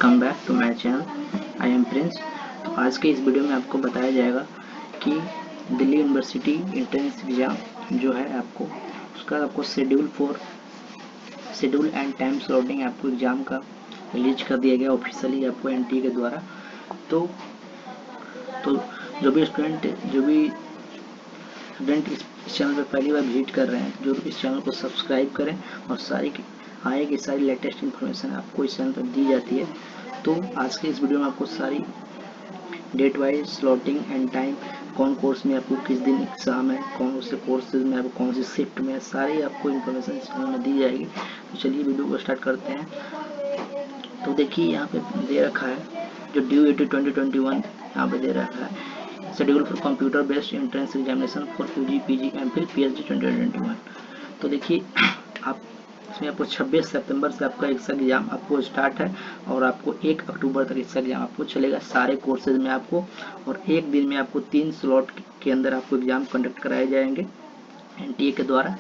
Welcome back to my channel. I am Prince. तो आज के इस वीडियो में आपको बताया जाएगा कि दिल्ली यूनिवर्सिटी एंट्रेंस एग्ज़ाम जो है आपको उसका आपको शेड्यूल एंड टाइम स्लॉटिंग आपको एग्ज़ाम का रिलीज कर दिया गया ऑफिशियली आपको एनटीए के द्वारा। तो जो भी स्टूडेंट इस चैनल पर पहली बार विजिट कर रहे हैं, जो इस चैनल को सब्सक्राइब करें और सारी लेटेस्ट इन्फॉर्मेशन आपको इस चैनल पर दी जाती है। तो आज के इस वीडियो में आपको सारी date wise slotting and time, कौन कोर्स में आपको किस दिन एग्जाम है, कौन से कोर्सेज में आपको कौन सी शिफ्ट में, सारी आपको इन्फॉर्मेशन इस चैनल में दी जाएगी। तो चलिए वीडियो को स्टार्ट करते हैं। तो देखिए यहाँ पे दे रखा है जो ड्यू 2021 यहाँ पे दे रखा है schedule for computer based entrance examination for UG PG MPhil PhD 2021। तो देखिए आप इसमें आपको 26 सितंबर से आपका एग्ज़ाम आपको स्टार्ट है और आपको 1 अक्टूबर तक इसका एग्ज़ाम आपको चलेगा सारे कोर्सेज में आपको, और एक दिन में आपको 3 स्लॉट के अंदर आपको एग्ज़ाम कंडक्ट कराए जाएंगे एनटीए के द्वारा।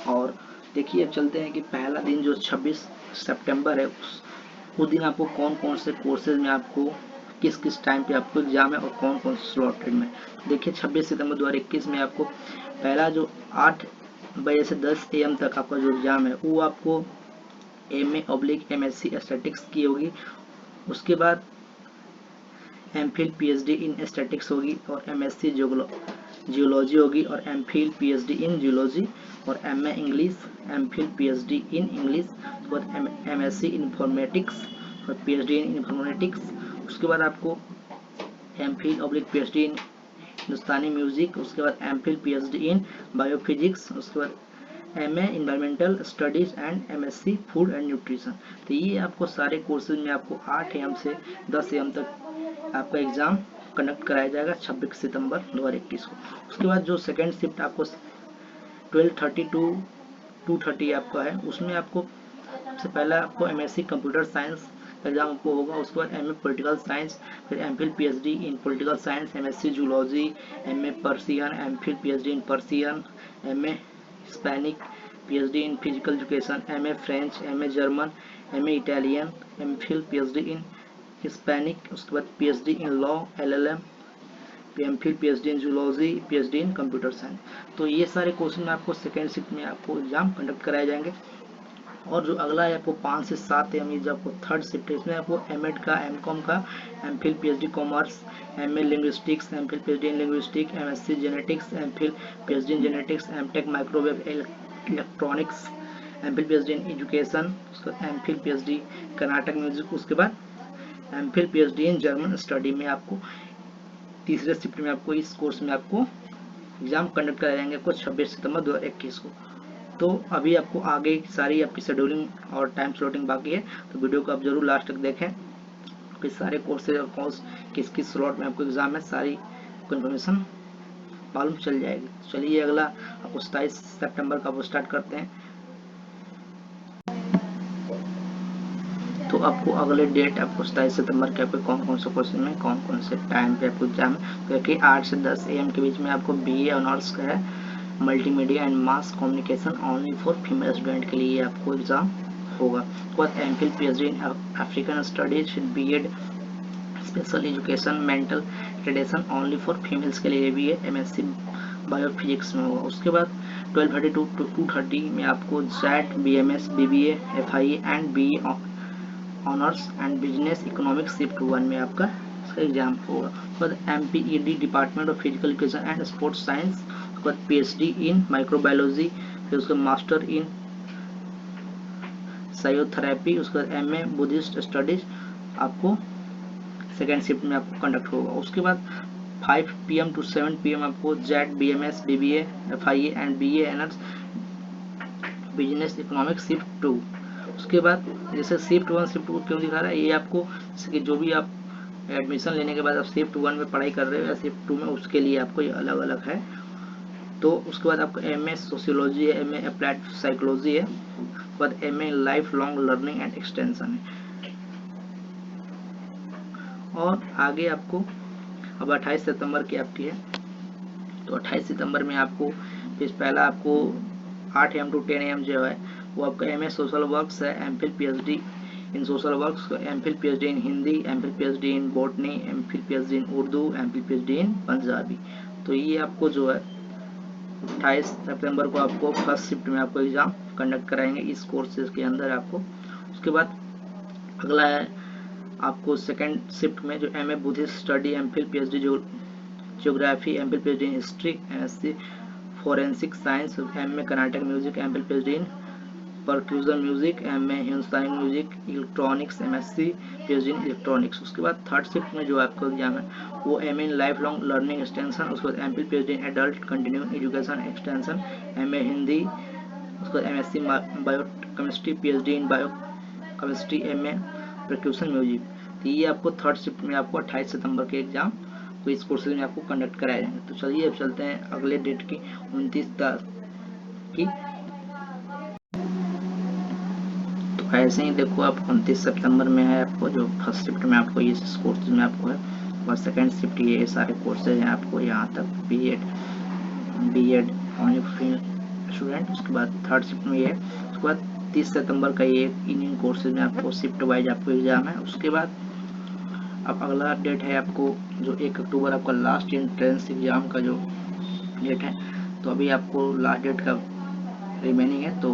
और देखिए अब चलते हैं कि पहला दिन जो 26 सितंबर है उस दिन आपको कौन कौन से कोर्सेज में आपको किस किस टाइम पे आपको एग्जाम है और कौन कौन से स्लॉटेड में। देखिए 26 सितंबर 2021 में आपको पहला जो 8 बजे से 10 AM तक आपका जो एग्जाम है वो आपको MA/MSc स्टैटिक्स की होगी। उसके बाद एमफिल PhD इन स्टैटिक्स होगी और MSc जियोलॉजी होगी और एमफिल PhD इन जियोलॉजी और MA English, MPhil PhD in English और MSc इन्फॉर्मेटिक्स और PhD इन इन्फॉर्मेटिक्स। उसके बाद आपको MPhil/PhD इन हिंदुस्तानी म्यूजिक, उसके बाद MPhil PhD इन बायोफिजिक्स, उसके बाद MA environmental studies and MSc food and nutrition. तो ये आपको सारे कोर्सेज में आपको 8 AM से 10 AM तक आपका एग्जाम कंडक्ट कराया जाएगा 26 सितंबर 2021 को। उसके बाद जो सेकेंड शिफ्ट आपको 12:30 to 2:30 आपका है, उसमें आपको सबसे पहला आपको MSc कंप्यूटर साइंस एग्जाम आपको होगा। उसके बाद MA पॉलिटिकल साइंस, फिर MPhil PhD in political science, MSc zoology, MA Persian, MPhil PhD in Persian, MA Hispanic, PhD in physical education, MA French, MA German, MA Italian, MPhil PhD in Hispanic, उसके बाद PhD in law LLM, MPhil PhD in zoology, PhD in computer science. तो ये सारे course में आपको second shift में आपको exam conduct कराए जाएंगे। और जो अगला है आपको 5 से 7 AM जो आपको थर्ड शिफ्ट है, इसमें आपको एमएड का, एमकॉम का, MPhil PhD commerce, MA linguistics, MPhil PhD in linguistics, MSc genetics, MPhil PhD in genetics, MTech microwave electronics, MPhil PhD in education, उसके बाद एमफिल PhD कर्नाटक म्यूजिक, उसके बाद MPhil PhD in German study में आपको तीसरे shift में आपको इस कोर्स में आपको एग्जाम कंडक्ट कराए जाएंगे आपको 26 सितंबर 2021 को। तो अभी आपको आगे सारी आपकी शेड्यूलिंग और टाइम स्लॉटिंग बाकी है, तो वीडियो को आप जरूर लास्ट तक देखें कि सारे कोर्सेज और कोर्स किस किस स्लॉट में आपको एग्जाम है सारी इन्फॉर्मेशन मालूम चल जाएगी। चलिए अगला आपको 27 सितंबर का वो स्टार्ट करते हैं। तो आपको अगले डेट आपको 27 सितंबर के आपको कौन कौन से कोर्स में कौन कौन से टाइम पे आपको एग्जाम है। तो देखिए 8 से 10 AM के बीच में आपको BA ऑनर्स का है multimedia and mass communication only for female student के लिए आपको एग्जाम होगा। उसके बाद MPhil PhD in African studies, BEd special education mental retention only for females के लिए भी है, MSc बायोफिजिक्स में होगा। उसके बाद 12:30 to 2:30 में आपको JET, BMS, BBA, FIE and BE honours and business economics shift 1 में आपका इसका एग्जाम होगा। उसके बाद MPED department of physical education and sports science, उसके बाद PhD इन माइक्रोबायोलॉजी, फिर उसका मास्टर इन साइकोथेरेपी, उसके बाद MA बुद्धिस्ट स्टडीज आपको सेकेंड शिफ्ट में आपको कंडक्ट होगा। उसके बाद 5 PM to 7 PM आपको JET, BMS, BBA, FIE and BA honours business economics shift 2। उसके बाद जैसे शिफ्ट 1 शिफ्ट 2 क्यों दिखा रहा है, ये आपको जो भी आप एडमिशन लेने के बाद आप शिफ्ट 1 में पढ़ाई कर रहे हो या शिफ्ट 2 में, उसके लिए आपको ये अलग अलग है। तो उसके बाद आपको MA सोशियोलॉजी है, MA अप्लाइड साइकोलॉजी है, उसके बाद MA life long learning and extension है। और आगे आपको अब 28 सितंबर की आपकी है। तो 28 सितंबर में आपको पहला आपको 8 AM to 10 AM जो है वो आपका MA सोशल वर्क्स है, MPhil PhD in social works, MPhil PhD in Hindi, MPhil PhD in botany, MPhil PhD in Urdu, MPhil PhD in Punjabi. तो ये आपको जो है 28 सितंबर को आपको फर्स्ट शिफ्ट में आपको एग्जाम कंडक्ट कराएंगे इस कोर्सेज के अंदर आपको। उसके बाद अगला है आपको सेकेंड शिफ्ट में जो MA Buddhist study, MPhil PhD geography, MPhil PhD in history, MSc forensic science, MA Karnataka music, MPhil PhD in percussion music, MA Hindustani music, electronics, MSc PhD in electronics. उसके बाद थर्ड शिफ्ट में जो आपको exam है वो MA in life long learning extension, उसके बाद MPhil PhD in adult continuing education extension, MA Hindi, उसके बाद MSc biochemistry, PhD in biochemistry, MA percussion music. तो ये आपको थर्ड शिफ्ट में आपको 28 सितंबर के एग्जाम को इस कोर्सेज में आपको कंडक्ट कराए जाएंगे। तो चलिए अब चलते हैं अगले डेट की 29 तारीख की। तो ऐसे ही देखो आप 29 सितंबर में है आपको जो फर्स्ट शिफ्ट में आपको ये कोर्सेज में आपको है, और सेकेंड शिफ्ट ये सारे कोर्सेज हैं आपको यहाँ तक बीएड ओनली स्टूडेंट। उसके बाद थर्ड शिफ्ट में ये, उसके बाद 30 सितंबर का ये इन कोर्सेज में आपको शिफ्ट वाइज आपको एग्जाम है। उसके बाद अब अगला डेट है आपको जो 1 अक्टूबर आपका लास्ट एंट्रेंस एग्जाम का जो डेट है। तो अभी आपको लास्ट डेट का रिमेनिंग है, तो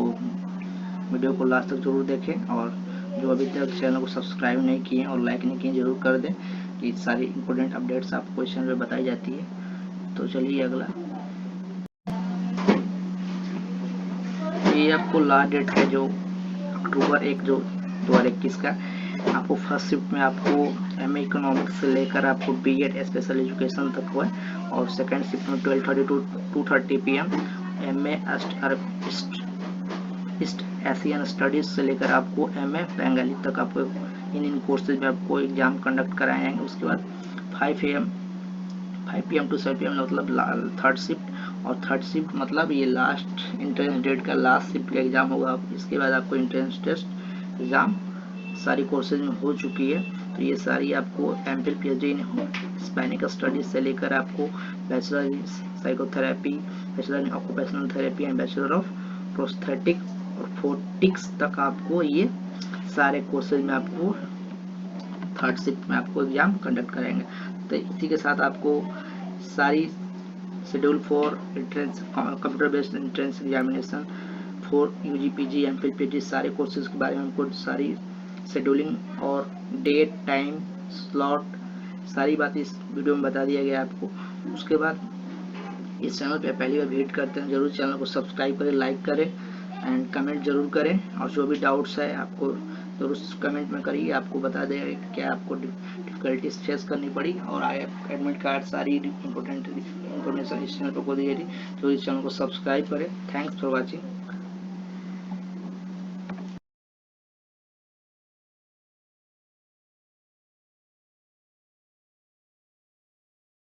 वीडियो को लास्ट तक जरूर देखें, और जो अभी तक चैनल को सब्सक्राइब नहीं किए और लाइक नहीं किए जरूर कर दें, कि सारी इंपॉर्टेंट अपडेट्स आपको इस चैनल पे बताई जाती है। तो चलिए अगला, ये आपको लास्ट डेट है जो अक्टूबर 1 जो 2021 का। आपको फर्स्ट शिफ्ट में आपको एमए इकोनॉमिक्स से लेकर आपको बीएड स्पेशल एजुकेशन तक हुआ है, और सेकेंड शिफ्ट में 12:30 to 2:30 PM MA east Asian studies से लेकर आपको एमए बंगाली तक आपको इन कोर्सेज में आपको एग्जाम कंडक्ट कराए जाएंगे। उसके बाद 5 PM to 7 PM मतलब थर्ड शिफ्ट, और थर्ड शिफ्ट मतलब ये लास्ट एंट्रेंस डेट का लास्ट शिफ्ट का एग्जाम होगा। इसके बाद आपको एंट्रेंस टेस्ट एग्जाम सारी कोर्सेज में हो चुकी है। तो ये सारी आपको MPhil PhD in Hispanic studies से लेकर आपको bachelor in psychotherapy, bachelor in occupational therapy and bachelor of prosthetic और फोर्टिक्स तक आपको ये सारे कोर्सेज में आपको थर्ड शिफ्ट में आपको एग्जाम कंडक्ट कराएंगे। तो इसी के साथ आपको सारी schedule for entrance computer based entrance examination for UG PG MPhil PhD सारे कोर्सेज के बारे में हमको सारी शेड्यूलिंग और डेट टाइम स्लॉट सारी बात इस वीडियो में बता दिया गया आपको। उसके बाद इस चैनल पे पहली बार विजिट करते हैं जरूर चैनल को सब्सक्राइब करें, लाइक करें एंड कमेंट जरूर करें, और जो भी डाउट्स है आपको जरूर कमेंट में करिए, आपको बता दें क्या आपको डिफिकल्टीज फेस करनी पड़ी, और एडमिट कार्ड सारी इंपॉर्टेंट इन्फॉर्मेशन इस चैनल पर को दी गई थी। तो इस चैनल को सब्सक्राइब करें। Thanks for watching.